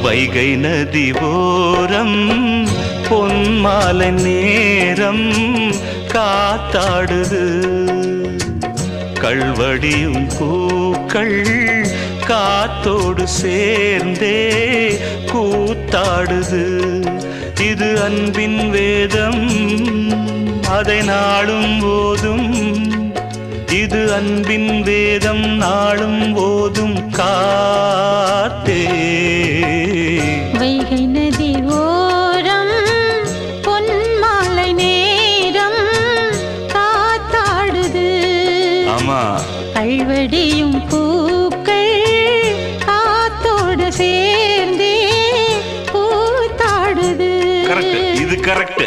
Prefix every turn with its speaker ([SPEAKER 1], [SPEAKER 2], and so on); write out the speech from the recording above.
[SPEAKER 1] வைகை நதி ஓரம் பொன்மாலை நேரம் காத்தாடுது. கள்வடியும் பூக்கள் காத்தோடு சேர்ந்தே கூத்தாடுது. இது அன்பின் வேதம், அதை நாளும் ஓதும். இது அன்பின் வேதம், நாளும் ஓதும் காத்தே.
[SPEAKER 2] வைகை நதி ஓரம் பொன்மாலை நேரம் காத்தாடுது.
[SPEAKER 1] ஆமா,
[SPEAKER 2] கள்வடியும் பூக்கள் காத்தோடு சேர்ந்தே கூத்தாடுது.
[SPEAKER 1] கரெக்ட், இது கரெக்ட்.